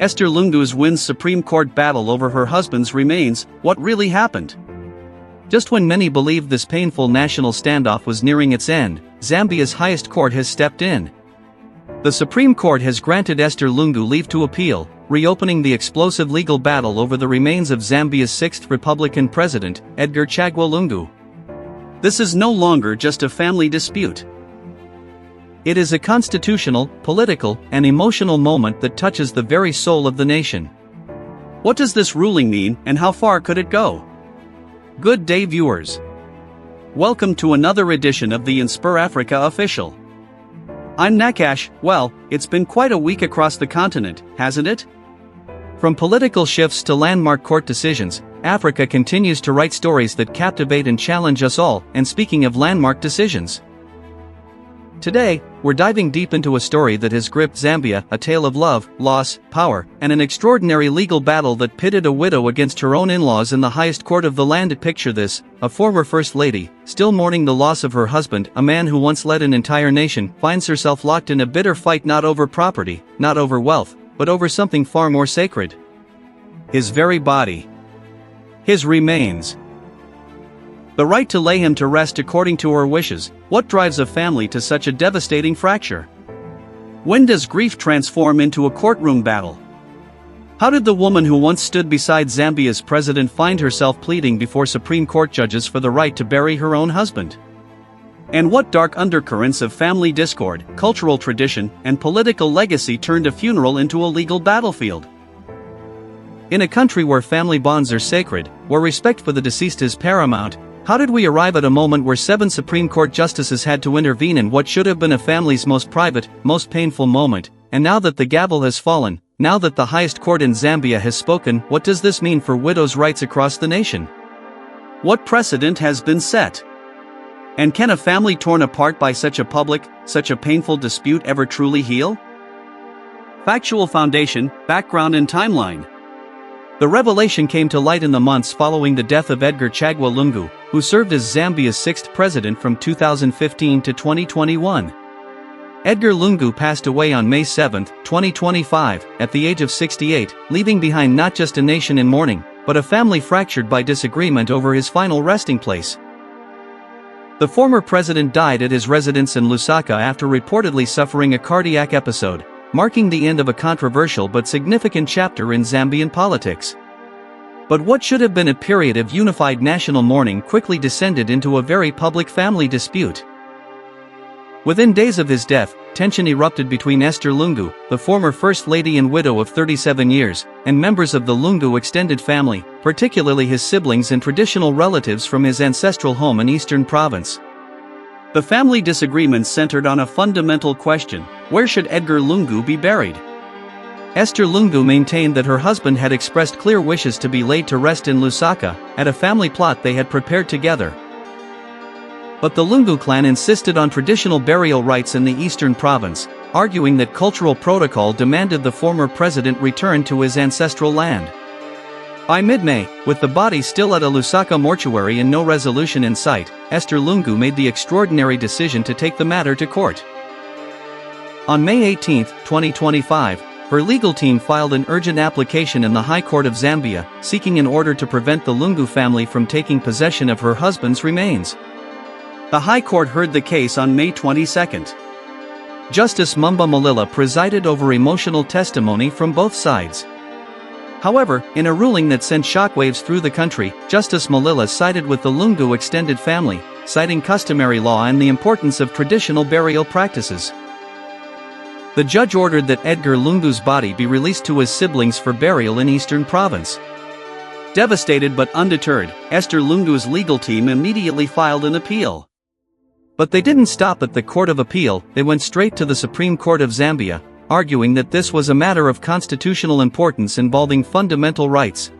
Esther Lungu's wins Supreme Court battle over her husband's remains. What really happened? Just when many believed this painful national standoff was nearing its end, Zambia's highest court has stepped in. The Supreme Court has granted Esther Lungu leave to appeal, reopening the explosive legal battle over the remains of Zambia's sixth Republican president, Edgar Chagwa Lungu. This is no longer just a family dispute. It is a constitutional, political, and emotional moment that touches the very soul of the nation. What does this ruling mean, and how far could it go? Good day, viewers. Welcome to another edition of the InspirAfrica Official. I'm Nakash. Well, it's been quite a week across the continent, hasn't it? From political shifts to landmark court decisions, Africa continues to write stories that captivate and challenge us all. And speaking of landmark decisions, today, we're diving deep into a story that has gripped Zambia, a tale of love, loss, power, and an extraordinary legal battle that pitted a widow against her own in-laws in the highest court of the land. Picture this: a former first lady, still mourning the loss of her husband, a man who once led an entire nation, finds herself locked in a bitter fight, not over property, not over wealth, but over something far more sacred. His very body. His remains. The right to lay him to rest according to her wishes. What drives a family to such a devastating fracture? When does grief transform into a courtroom battle? How did the woman who once stood beside Zambia's president find herself pleading before Supreme Court judges for the right to bury her own husband? And what dark undercurrents of family discord, cultural tradition, and political legacy turned a funeral into a legal battlefield? In a country where family bonds are sacred, where respect for the deceased is paramount, how did we arrive at a moment where 7 Supreme Court justices had to intervene in what should have been a family's most private, most painful moment? And now that the gavel has fallen, now that the highest court in Zambia has spoken, what does this mean for widows' rights across the nation? What precedent has been set? And can a family torn apart by such a public, such a painful dispute ever truly heal? Factual foundation, background and timeline. The revelation came to light in the months following the death of Edgar Chagwa Lungu, who served as Zambia's 6th president from 2015 to 2021. Edgar Lungu passed away on May 7, 2025, at the age of 68, leaving behind not just a nation in mourning, but a family fractured by disagreement over his final resting place. The former president died at his residence in Lusaka after reportedly suffering a cardiac episode, marking the end of a controversial but significant chapter in Zambian politics. But what should have been a period of unified national mourning quickly descended into a very public family dispute. Within days of his death, tension erupted between Esther Lungu, the former First Lady and widow of 37 years, and members of the Lungu extended family, particularly his siblings and traditional relatives from his ancestral home in Eastern Province. The family disagreements centered on a fundamental question: where should Edgar Lungu be buried? Esther Lungu maintained that her husband had expressed clear wishes to be laid to rest in Lusaka, at a family plot they had prepared together. But the Lungu clan insisted on traditional burial rites in the Eastern Province, arguing that cultural protocol demanded the former president return to his ancestral land. By mid-May, with the body still at a Lusaka mortuary and no resolution in sight, Esther Lungu made the extraordinary decision to take the matter to court. On May 18, 2025, her legal team filed an urgent application in the High Court of Zambia, seeking an order to prevent the Lungu family from taking possession of her husband's remains. The High Court heard the case on May 22. Justice Mumba Malila presided over emotional testimony from both sides. However, in a ruling that sent shockwaves through the country, Justice Malila sided with the Lungu extended family, citing customary law and the importance of traditional burial practices. The judge ordered that Edgar Lungu's body be released to his siblings for burial in Eastern Province. Devastated but undeterred, Esther Lungu's legal team immediately filed an appeal. But they didn't stop at the Court of Appeal, they went straight to the Supreme Court of Zambia, arguing that this was a matter of constitutional importance involving fundamental rights.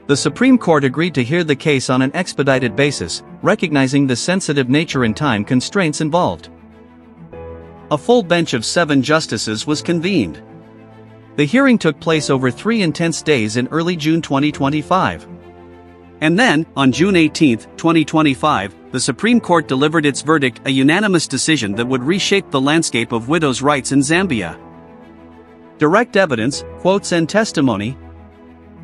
The Supreme Court agreed to hear the case on an expedited basis, recognizing the sensitive nature and time constraints involved. A full bench of 7 justices was convened. The hearing took place over 3 intense days in early June 2025. And then, on June 18, 2025, the Supreme Court delivered its verdict, a unanimous decision that would reshape the landscape of widows' rights in Zambia. direct evidence, quotes and testimony.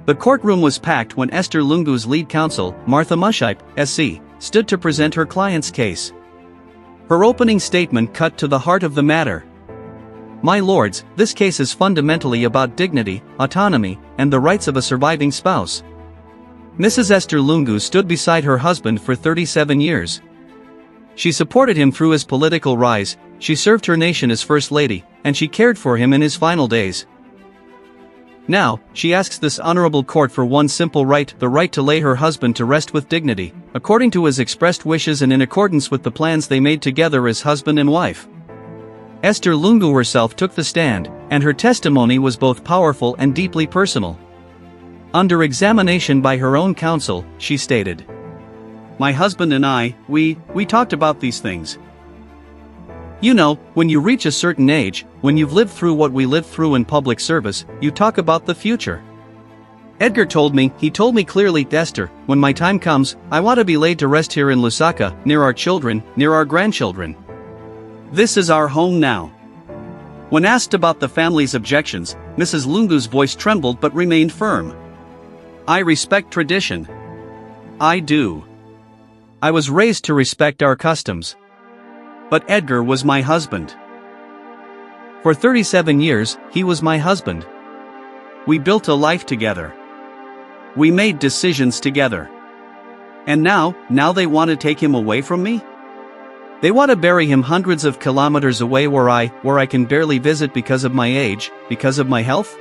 The courtroom was packed when Esther Lungu's lead counsel, Martha Mushipe, SC, stood to present her client's case. Her opening statement cut to the heart of the matter. "My lords, this case is fundamentally about dignity, autonomy, and the rights of a surviving spouse." Mrs. Esther Lungu stood beside her husband for 37 years. She supported him through his political rise, she served her nation as First Lady, and she cared for him in his final days. Now, she asks this honorable court for one simple right, the right to lay her husband to rest with dignity, according to his expressed wishes and in accordance with the plans they made together as husband and wife. Esther Lungu herself took the stand, and her testimony was both powerful and deeply personal. Under examination by her own counsel, she stated, "My husband and I, we talked about these things. You know, when you reach a certain age, when you've lived through what we lived through in public service, you talk about the future. Edgar told me clearly, Esther, when my time comes, I want to be laid to rest here in Lusaka, near our children, near our grandchildren. This is our home now." When asked about the family's objections, Mrs. Lungu's voice trembled but remained firm. "I respect tradition. I do. I was raised to respect our customs. But Edgar was my husband. For 37 years, he was my husband. We built a life together. We made decisions together. And now they want to take him away from me? They want to bury him hundreds of kilometers away where I can barely visit because of my age, because of my health?"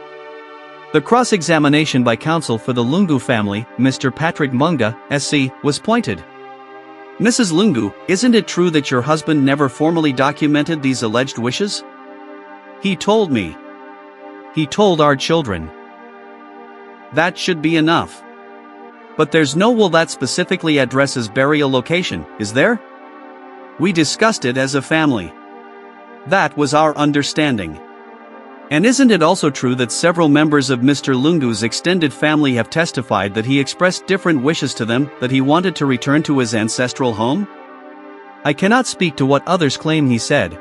The cross-examination by counsel for the Lungu family, Mr. Patrick Munga, SC, was pointed. "Mrs. Lungu, isn't it true that your husband never formally documented these alleged wishes?" "He told me. He told our children. That should be enough. But there's no will that specifically addresses burial location, is there? We discussed it as a family. That was our understanding. And isn't it also true that several members of Mr. Lungu's extended family have testified that he expressed different wishes to them, that he wanted to return to his ancestral home? I cannot speak to what others claim he said.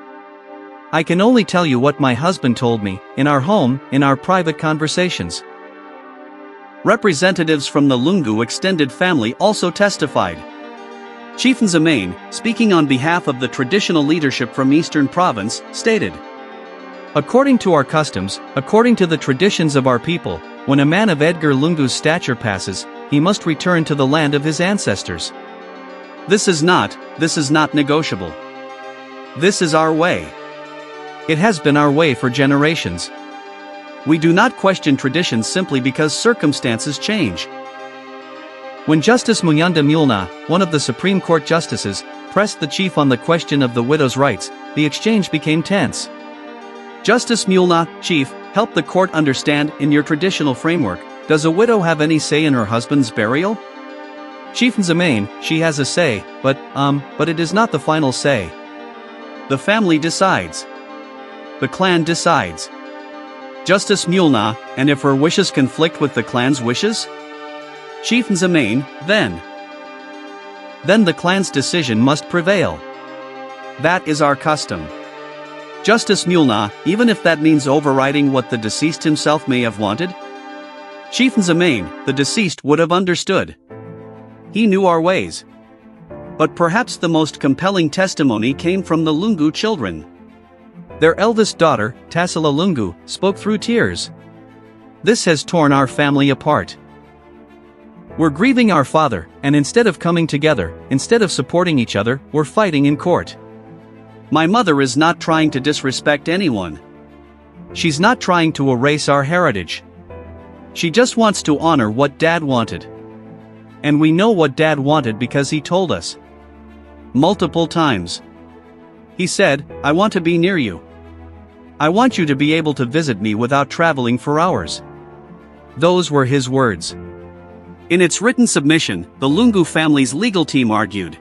I can only tell you what my husband told me, in our home, in our private conversations." Representatives from the Lungu extended family also testified. Chief Nzamain, speaking on behalf of the traditional leadership from Eastern Province, stated, "According to our customs, according to the traditions of our people, when a man of Edgar Lungu's stature passes, he must return to the land of his ancestors. This is not negotiable. This is our way. It has been our way for generations. We do not question traditions simply because circumstances change." When Justice Muyanda Mulna, one of the Supreme Court justices, pressed the chief on the question of the widow's rights, the exchange became tense. Justice Mulna, Chief, help the court understand, in your traditional framework, does a widow have any say in her husband's burial? Chief Nzamain, she has a say, but it is not the final say. The family decides. The clan decides. Justice Mulna, and if her wishes conflict with the clan's wishes? Chief Nzamain, then the clan's decision must prevail. That is our custom. Justice Mulna, even if that means overriding what the deceased himself may have wanted? Chief Nzamain, the deceased would have understood. He knew our ways. But perhaps the most compelling testimony came from the Lungu children. Their eldest daughter, Tasila Lungu, spoke through tears. "This has torn our family apart. We're grieving our father, and instead of coming together, instead of supporting each other, we're fighting in court. My mother is not trying to disrespect anyone. She's not trying to erase our heritage. She just wants to honor what Dad wanted. And we know what Dad wanted because he told us. Multiple times. He said, I want to be near you. I want you to be able to visit me without traveling for hours." Those were his words. In its written submission, the Lungu family's legal team argued,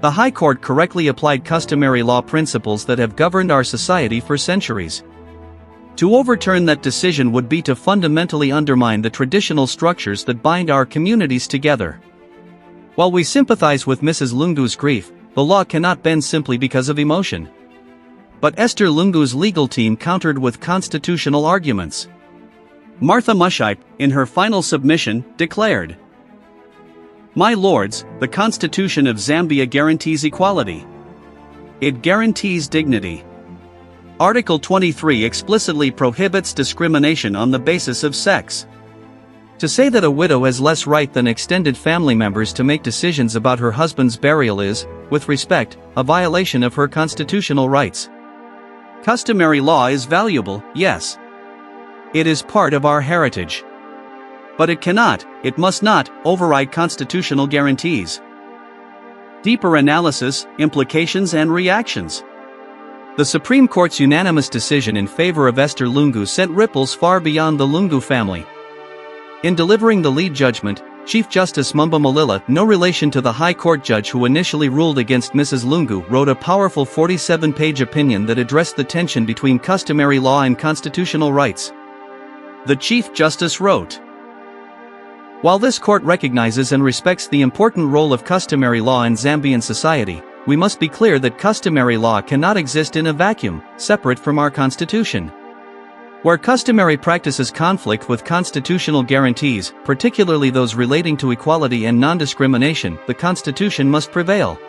the High Court correctly applied customary law principles that have governed our society for centuries. To overturn that decision would be to fundamentally undermine the traditional structures that bind our communities together. While we sympathize with Mrs. Lungu's grief, the law cannot bend simply because of emotion. But Esther Lungu's legal team countered with constitutional arguments. Martha Mushipe, in her final submission, declared, "My lords, the Constitution of Zambia guarantees equality. It guarantees dignity. Article 23 explicitly prohibits discrimination on the basis of sex. To say that a widow has less right than extended family members to make decisions about her husband's burial is, with respect, a violation of her constitutional rights. Customary law is valuable, yes. It is part of our heritage. But it must not, override constitutional guarantees." Deeper analysis, implications and reactions. The Supreme Court's unanimous decision in favor of Esther Lungu sent ripples far beyond the Lungu family. In delivering the lead judgment, Chief Justice Mumba Malila, no relation to the High Court judge who initially ruled against Mrs. Lungu, wrote a powerful 47-page opinion that addressed the tension between customary law and constitutional rights. The Chief Justice wrote, "While this court recognizes and respects the important role of customary law in Zambian society, we must be clear that customary law cannot exist in a vacuum, separate from our constitution. Where customary practices conflict with constitutional guarantees, particularly those relating to equality and non-discrimination, the constitution must prevail."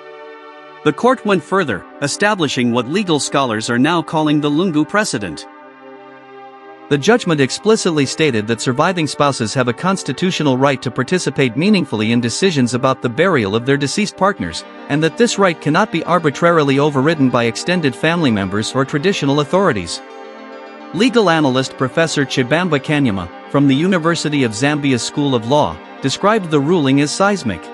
The court went further, establishing what legal scholars are now calling the Lungu precedent. The judgment explicitly stated that surviving spouses have a constitutional right to participate meaningfully in decisions about the burial of their deceased partners, and that this right cannot be arbitrarily overridden by extended family members or traditional authorities. Legal analyst Professor Chibamba Kanyama, from the University of Zambia's School of Law, described the ruling as seismic.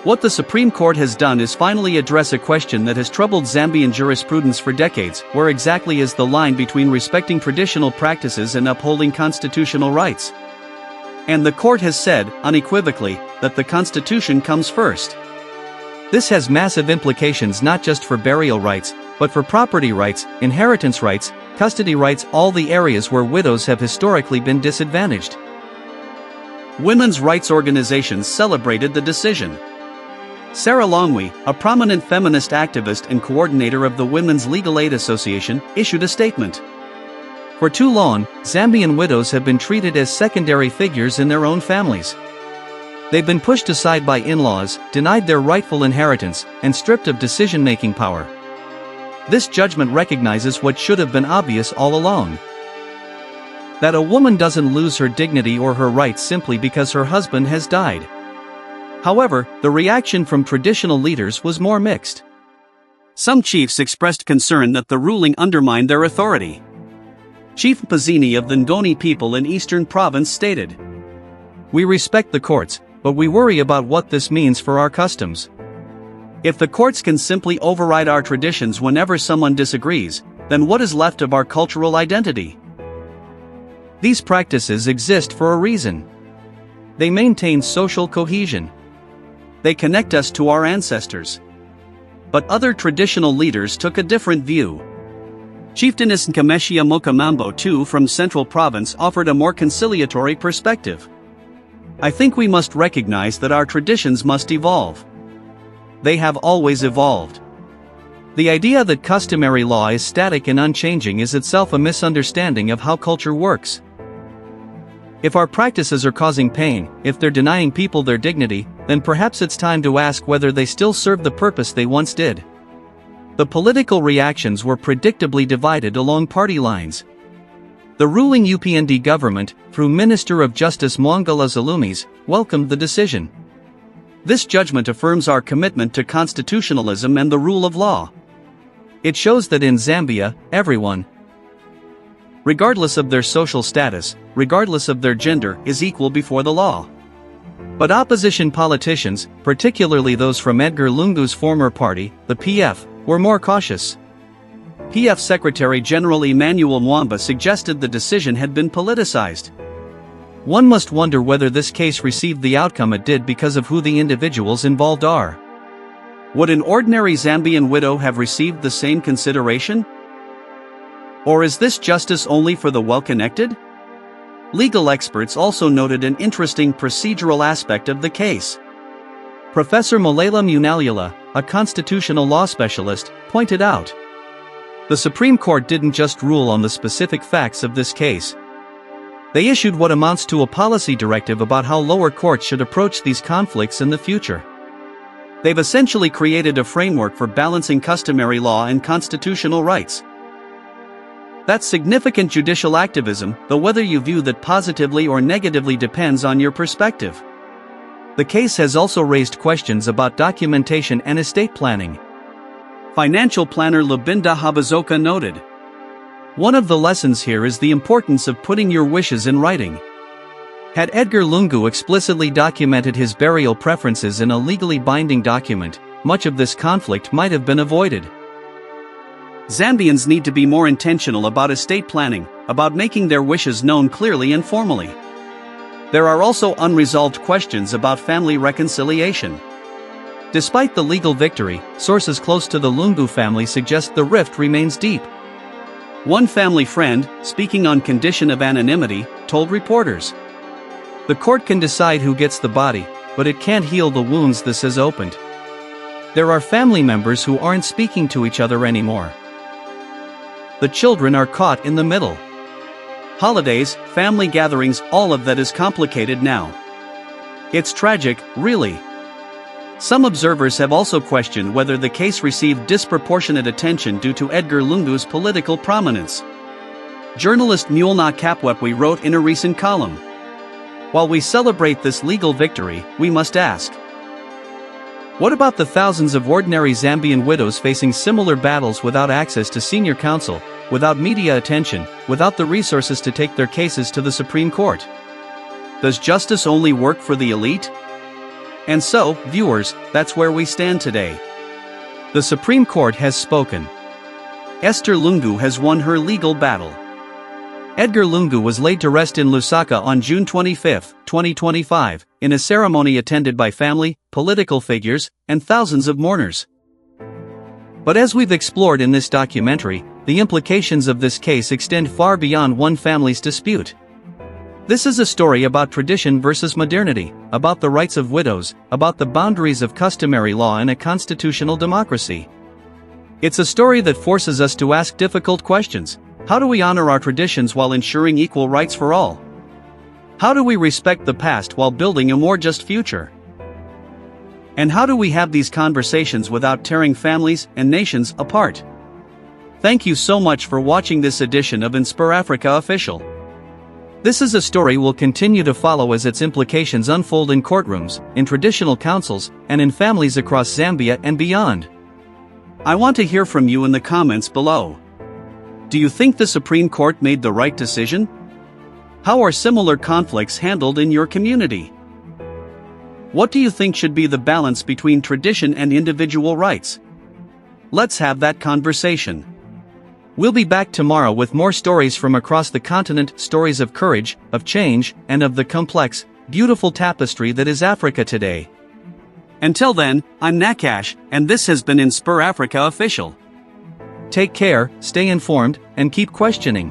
What the Supreme Court has done is finally address a question that has troubled Zambian jurisprudence for decades: where exactly is the line between respecting traditional practices and upholding constitutional rights? And the court has said, unequivocally, that the Constitution comes first. This has massive implications not just for burial rights, but for property rights, inheritance rights, custody rights, all the areas where widows have historically been disadvantaged. Women's rights organizations celebrated the decision. Sarah Longwe, a prominent feminist activist and coordinator of the Women's Legal Aid Association, issued a statement. For too long, Zambian widows have been treated as secondary figures in their own families. They've been pushed aside by in-laws, denied their rightful inheritance, and stripped of decision-making power. This judgment recognizes what should have been obvious all along: that a woman doesn't lose her dignity or her rights simply because her husband has died. However, the reaction from traditional leaders was more mixed. Some chiefs expressed concern that the ruling undermined their authority. Chief Mpazini of the Ndoni people in Eastern Province stated, "We respect the courts, but we worry about what this means for our customs. If the courts can simply override our traditions whenever someone disagrees, then what is left of our cultural identity? These practices exist for a reason. They maintain social cohesion. They connect us to our ancestors." But other traditional leaders took a different view. Chieftainess Nkameshia Mokamambo II from Central Province offered a more conciliatory perspective. "I think we must recognize that our traditions must evolve. They have always evolved. The idea that customary law is static and unchanging is itself a misunderstanding of how culture works. If our practices are causing pain, if they're denying people their dignity, then perhaps it's time to ask whether they still serve the purpose they once did." The political reactions were predictably divided along party lines. The ruling UPND government, through Minister of Justice Mwangala Zalumis, welcomed the decision. "This judgment affirms our commitment to constitutionalism and the rule of law. It shows that in Zambia, everyone, regardless of their social status, regardless of their gender, is equal before the law." But opposition politicians, particularly those from Edgar Lungu's former party, the PF, were more cautious. PF Secretary General Emmanuel Mwamba suggested the decision had been politicized. One must wonder whether this case received the outcome it did because of who the individuals involved are. Would an ordinary Zambian widow have received the same consideration? Or is this justice only for the well-connected? Legal experts also noted an interesting procedural aspect of the case. Professor Malela Munalula, a constitutional law specialist, pointed out, The Supreme Court didn't just rule on the specific facts of this case. They issued what amounts to a policy directive about how lower courts should approach these conflicts in the future. They've essentially created a framework for balancing customary law and constitutional rights. That's significant judicial activism, though whether you view that positively or negatively depends on your perspective. The case has also raised questions about documentation and estate planning. Financial planner Lubinda Habazoka noted, "One of the lessons here is the importance of putting your wishes in writing." Had Edgar Lungu explicitly documented his burial preferences in a legally binding document, much of this conflict might have been avoided. Zambians need to be more intentional about estate planning, about making their wishes known clearly and formally. There are also unresolved questions about family reconciliation. Despite the legal victory, sources close to the Lungu family suggest the rift remains deep. One family friend, speaking on condition of anonymity, told reporters, "The court can decide who gets the body, but it can't heal the wounds this has opened. There are family members who aren't speaking to each other anymore. The children are caught in the middle. Holidays, family gatherings, all of that is complicated now. It's tragic, really." Some observers have also questioned whether the case received disproportionate attention due to Edgar Lungu's political prominence. Journalist Mulna Kapwepwe wrote in a recent column, "While we celebrate this legal victory, we must ask, what about the thousands of ordinary Zambian widows facing similar battles without access to senior counsel, without media attention, without the resources to take their cases to the Supreme Court? Does justice only work for the elite?" And so, viewers, that's where we stand today. The Supreme Court has spoken. Esther Lungu has won her legal battle. Edgar Lungu was laid to rest in Lusaka on June 25, 2025, in a ceremony attended by family, political figures, and thousands of mourners. But as we've explored in this documentary, the implications of this case extend far beyond one family's dispute. This is a story about tradition versus modernity, about the rights of widows, about the boundaries of customary law in a constitutional democracy. It's a story that forces us to ask difficult questions. How do we honor our traditions while ensuring equal rights for all? How do we respect the past while building a more just future? And how do we have these conversations without tearing families and nations apart? Thank you so much for watching this edition of InspirAfrica Official. This is a story we'll continue to follow as its implications unfold in courtrooms, in traditional councils, and in families across Zambia and beyond. I want to hear from you in the comments below. Do you think the Supreme Court made the right decision? How are similar conflicts handled in your community? What do you think should be the balance between tradition and individual rights? Let's have that conversation. We'll be back tomorrow with more stories from across the continent, stories of courage, of change, and of the complex, beautiful tapestry that is Africa today. Until then, I'm Nakash, and this has been InspirAfrica Official. Take care, stay informed, and keep questioning.